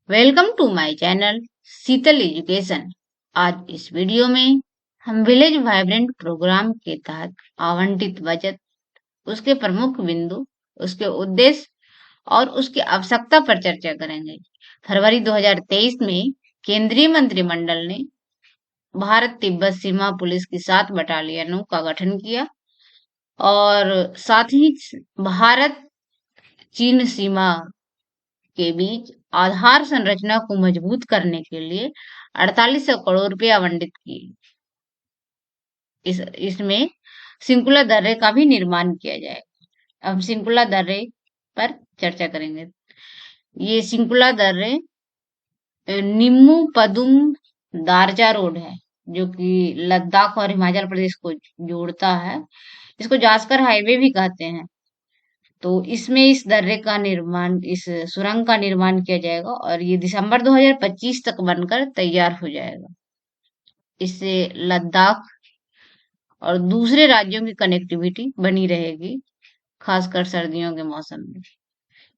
Welcome to my channel Sheetal education. आज इस video में हम विलेज वाइब्रेंट प्रोग्राम के तहत आवंटित बजट, उसके प्रमुख बिंदु, उसके उद्देश्य और उसकी आवश्यकता पर चर्चा करेंगे। फरवरी 2023 में केंद्रीय मंत्रिमंडल ने भारत तिब्बत सीमा पुलिस की 7 बटालियनों का गठन किया और साथ ही भारत चीन सीमा के बीच आधार संरचना को मजबूत करने के लिए 4800 करोड़ रुपए आवंटित किए। इसमें सिंकुला दर्रे का भी निर्माण किया जाएगा। अब सिंकुला दर्रे पर चर्चा करेंगे। ये सिंकुला दर्रे निम्मू पदुम दारचा रोड है, जो कि लद्दाख और हिमाचल प्रदेश को जोड़ता है। इसको जास्कर हाईवे भी कहते हैं। तो इसमें इस दर्रे का निर्माण, इस सुरंग का निर्माण किया जाएगा और ये दिसंबर 2025 तक बनकर तैयार हो जाएगा। इससे लद्दाख और दूसरे राज्यों की कनेक्टिविटी बनी रहेगी, खासकर सर्दियों के मौसम में।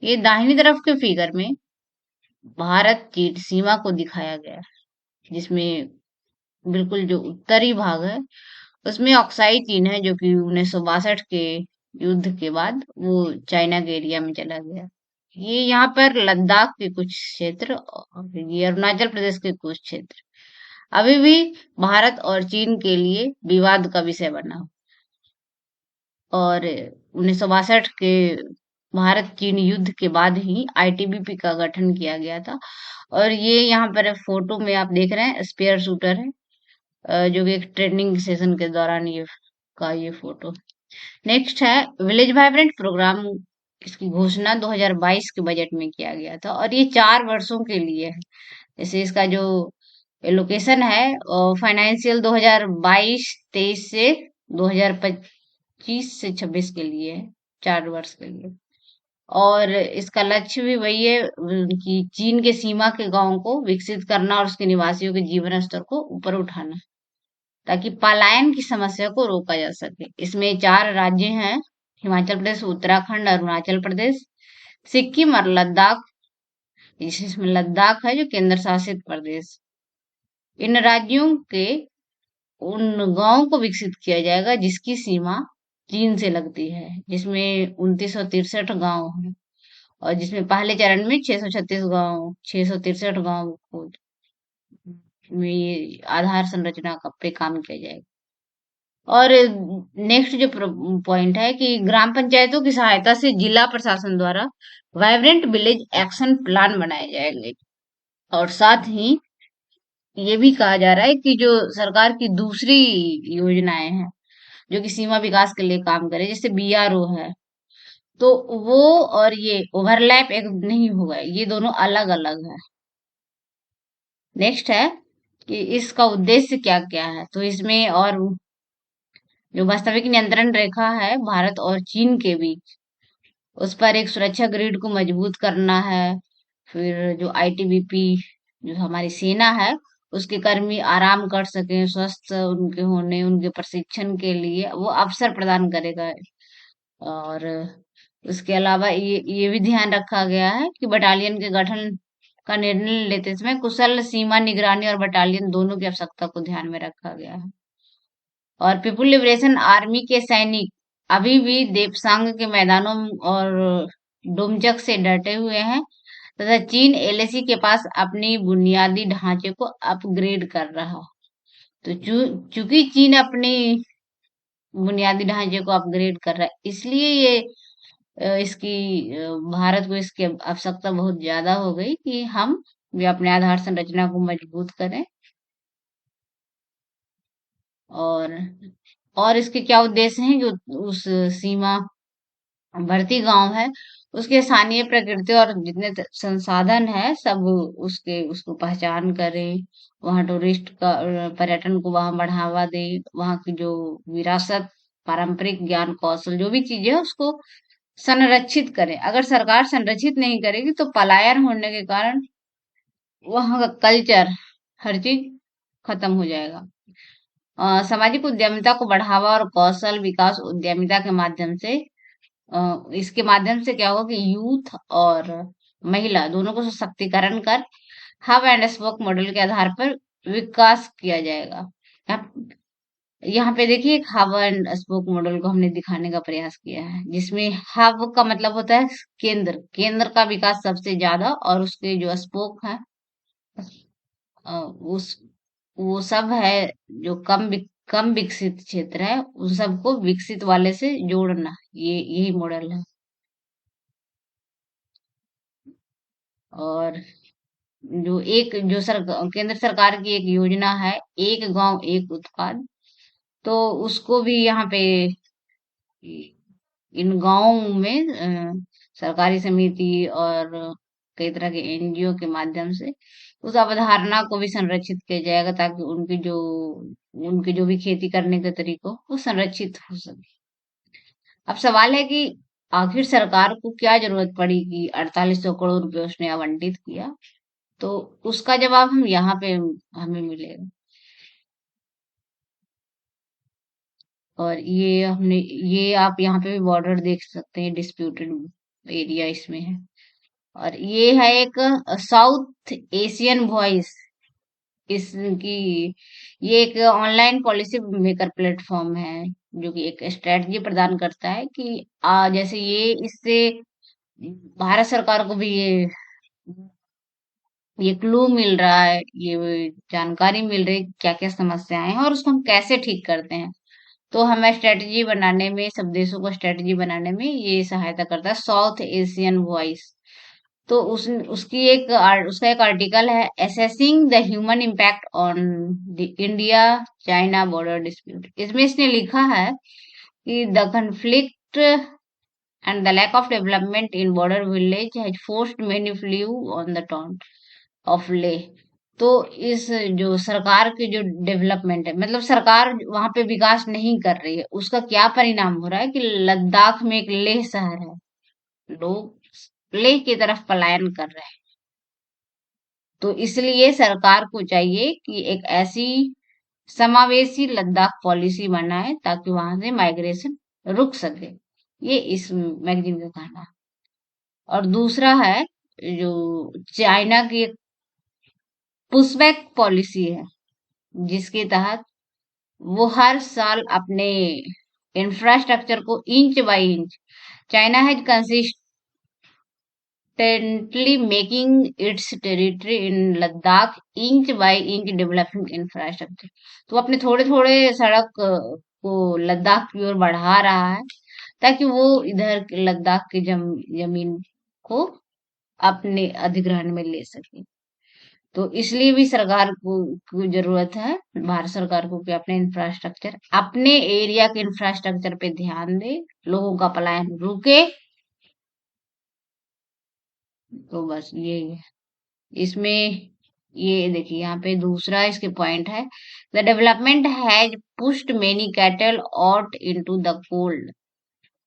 ये दाहिनी तरफ के फिगर में भारत चीन सीमा को दिखाया गया है, जिसमें बिल्कुल जो उत्तरी भाग है उसमें ऑक्साई चीन है, जो कि 1962 के युद्ध के बाद वो चाइना के एरिया में चला गया। ये यहाँ पर लद्दाख के कुछ क्षेत्र और ये अरुणाचल प्रदेश के कुछ क्षेत्र अभी भी भारत और चीन के लिए विवाद का विषय बना हो। और 1962 के भारत चीन युद्ध के बाद ही आईटीबीपी का गठन किया गया था। और ये यहाँ पर फोटो में आप देख रहे हैं, स्पेयर शूटर है, जो कि एक ट्रेनिंग सेशन के दौरान ये फोटो। नेक्स्ट है विलेज वाइब्रेंट प्रोग्राम। इसकी घोषणा 2022 के बजट में किया गया था और ये 4 वर्षों के लिए है। जैसे इसका जो लोकेशन है फाइनेंशियल 2022-23 से 2025 से 26 के लिए है, 4 वर्ष के लिए। और इसका लक्ष्य भी वही है कि चीन के सीमा के गांवों को विकसित करना और उसके निवासियों के जीवन स्तर को ऊपर उठाना, ताकि पलायन की समस्या को रोका जा सके। इसमें 4 राज्य हैं, हिमाचल प्रदेश, उत्तराखंड, अरुणाचल प्रदेश, सिक्किम और लद्दाख। इसमें लद्दाख है जो केंद्र शासित प्रदेश। इन राज्यों के उन गांवों को विकसित किया जाएगा जिसकी सीमा चीन से लगती है, जिसमें 2963 गांव हैं और जिसमें पहले चरण में 663 गांव को में ये आधार संरचना पे काम किया जाएगा। और नेक्स्ट जो पॉइंट है कि ग्राम पंचायतों की सहायता से जिला प्रशासन द्वारा वाइब्रेंट विलेज एक्शन प्लान बनाए जाएंगे। और साथ ही ये भी कहा जा रहा है कि जो सरकार की दूसरी योजनाएं हैं जो कि सीमा विकास के लिए काम करे, जैसे बीआरओ है, तो वो और ये ओवरलैप एक नहीं होगा, ये दोनों अलग अलग है। नेक्स्ट है कि इसका उद्देश्य क्या क्या है। तो इसमें और जो वास्तविक नियंत्रण रेखा है भारत और चीन के बीच, उस पर एक सुरक्षा ग्रिड को मजबूत करना है। फिर जो आईटीबीपी, जो हमारी सेना है, उसके कर्मी आराम कर सकें, स्वस्थ उनके होने, उनके प्रशिक्षण के लिए वो अवसर प्रदान करेगा। और उसके अलावा ये भी ध्यान रखा गया है कि बटालियन के गठन का निर्णय लेते समय कुशल सीमा निगरानी और बटालियन दोनों की आवश्यकता को ध्यान में रखा गया है। और पीपुल लिबरेशन आर्मी के सैनिक अभी भी देपसांग के मैदानों और डोमचक से डटे हुए हैं तथा चीन एलएसी के पास अपनी बुनियादी ढांचे को अपग्रेड कर रहा। तो चूंकि चीन अपनी बुनियादी ढांचे को अपग्रेड कर रहा है, इसलिए ये इसकी भारत को इसकी आवश्यकता बहुत ज्यादा हो गई कि हम भी अपने आधार संरचना को मजबूत करें। और इसके क्या उद्देश्य हैं कि उस सीमा भर्ती गांव है उसके स्थानीय प्रकृति और जितने संसाधन है सब उसको पहचान करें, वहाँ टूरिस्ट का पर्यटन को वहाँ बढ़ावा दे, वहाँ की जो विरासत, पारंपरिक ज्ञान कौशल जो भी चीजें है उसको संरक्षित करें। अगर सरकार संरक्षित नहीं करेगी तो पलायन होने के कारण वहाँ का कल्चर, हर चीज खत्म हो जाएगा। सामाजिक उद्यमिता को बढ़ावा और कौशल विकास उद्यमिता के माध्यम से, इसके माध्यम से क्या होगा कि यूथ और महिला दोनों को सशक्तिकरण कर हब एंड स्पोक मॉडल के आधार पर विकास किया जाएगा। यहाँ यहाँ पे देखिए एक हब एंड स्पोक मॉडल को हमने दिखाने का प्रयास किया है, जिसमें हब का मतलब होता है केंद्र, केंद्र का विकास सबसे ज्यादा, और उसके जो स्पोक है उस वो सब है जो कम विकसित क्षेत्र है, उन सबको विकसित वाले से जोड़ना, ये यही मॉडल है। और जो केंद्र सरकार की एक योजना है, एक गांव एक उत्पाद, तो उसको भी यहाँ पे इन गांवों में सरकारी समिति और कई तरह के एनजीओ के माध्यम से उस अवधारणा को भी संरक्षित किया जाएगा, ताकि उनके जो भी खेती करने के तरीकों वो संरक्षित हो सके। अब सवाल है कि आखिर सरकार को क्या जरूरत पड़ी कि 4800 करोड़ रुपए उसने आवंटित किया, तो उसका जवाब हम यहाँ पे हमें मिलेगा। और ये आप यहाँ पे भी बॉर्डर देख सकते हैं, डिस्प्यूटेड एरिया इसमें है। और ये है एक साउथ एशियन वॉइस, इसकी ये एक ऑनलाइन पॉलिसी मेकर प्लेटफॉर्म है, जो कि एक स्ट्रेटजी प्रदान करता है कि जैसे ये इससे भारत सरकार को भी ये क्लू मिल रहा है, ये जानकारी मिल रही है क्या क्या समस्याएं हैं और उसको हम कैसे ठीक करते हैं। तो हमें स्ट्रेटजी बनाने में, सब देशों को स्ट्रेटजी बनाने में ये सहायता करता है, साउथ एशियन वॉइस। तो उसका एक आर्टिकल है, assessing the human impact on the India China border dispute. इसमें इसने लिखा है कि the conflict and the lack of development in border village has forced many flew on the town of Leh। तो इस जो सरकार की जो डेवलपमेंट है, मतलब सरकार वहां पे विकास नहीं कर रही है, उसका क्या परिणाम हो रहा है कि लद्दाख में एक लेह शहर है, लोग लेह की तरफ पलायन कर रहे हैं। तो इसलिए सरकार को चाहिए कि एक ऐसी समावेशी लद्दाख पॉलिसी बनाए ताकि वहां से माइग्रेशन रुक सके। ये इस मैगजीन का कहना है। और दूसरा है जो चाइना की एक पुशबैक पॉलिसी है, जिसके तहत वो हर साल अपने इंफ्रास्ट्रक्चर को inch by inch, China has consistently making it's territory in Ladakh inch by inch developing infrastructure. तो अपने थोड़े थोड़े सड़क को लद्दाख की ओर बढ़ा रहा है, ताकि वो इधर लद्दाख की जमीन को अपने अधिग्रहण में ले सके। तो इसलिए भी सरकार को जरूरत है, भारत सरकार को, कि अपने इंफ्रास्ट्रक्चर, अपने एरिया के इंफ्रास्ट्रक्चर पे ध्यान दे, लोगों का पलायन रुके। तो बस ये है इसमें। ये देखिए यहाँ पे दूसरा इसके पॉइंट है, the development has pushed many cattle out into the cold.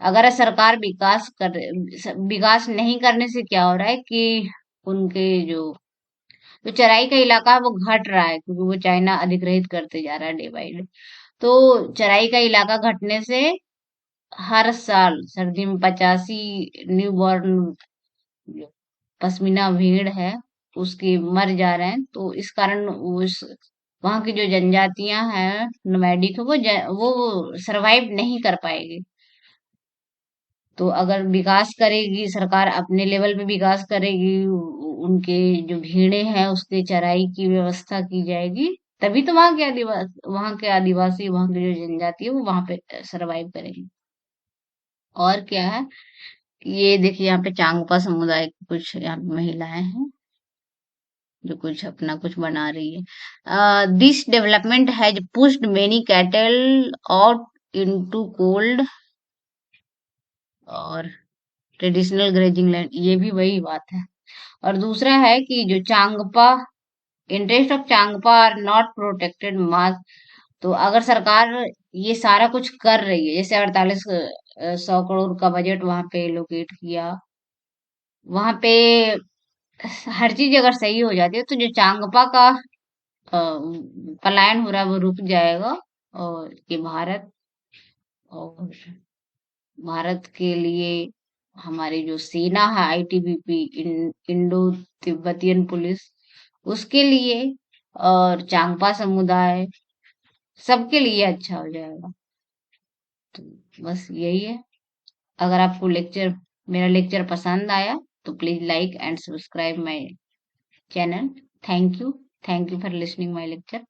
अगर सरकार विकास नहीं करने से क्या हो रहा है कि उनके जो चराई का इलाका है वो घट रहा है, क्योंकि वो चाइना अधिग्रहित करते जा रहा है डे बाई डे। तो चराई का इलाका घटने से हर साल सर्दी में 85 न्यू बॉर्न पश्मीना भेड़ है उसके मर जा रहे हैं। तो इस कारण उस वहां की जो जनजातियां हैं नोमैडिक, वो सरवाइव नहीं कर पाएगी। तो अगर विकास करेगी सरकार, अपने लेवल पे विकास करेगी, उनके जो भीड़े हैं उसके चराई की व्यवस्था की जाएगी, तभी तो वहां के आदिवासी, वहां की जो जनजाति है वो वहां पे सरवाइव करेंगे। और क्या है, ये देखिए यहाँ पे चांगपा समुदाय की कुछ यहाँ पे महिलाएं हैं जो कुछ अपना कुछ बना रही है। This development has pushed many cattle out into cold और ट्रेडिशनल ग्रेजिंग लैंड, ये भी वही बात है। और दूसरा है कि जो Changpa, interest of Changpa are not protected मास। तो अगर सरकार ये सारा कुछ कर रही है, जैसे 4800 करोड़ का बजट वहां पे एलोकेट किया, वहां पे हर चीज अगर सही हो जाती है, तो जो चांगपा का पलायन हो रहा है वो रुक जाएगा। और ये और भारत के लिए हमारी जो सेना है आईटीबीपी, इंडो तिब्बतियन पुलिस, उसके लिए और चांगपा समुदाय, सबके लिए अच्छा हो जाएगा। तो बस यही है। अगर आपको मेरा लेक्चर पसंद आया तो please like and subscribe my channel. Thank you for listening my lecture.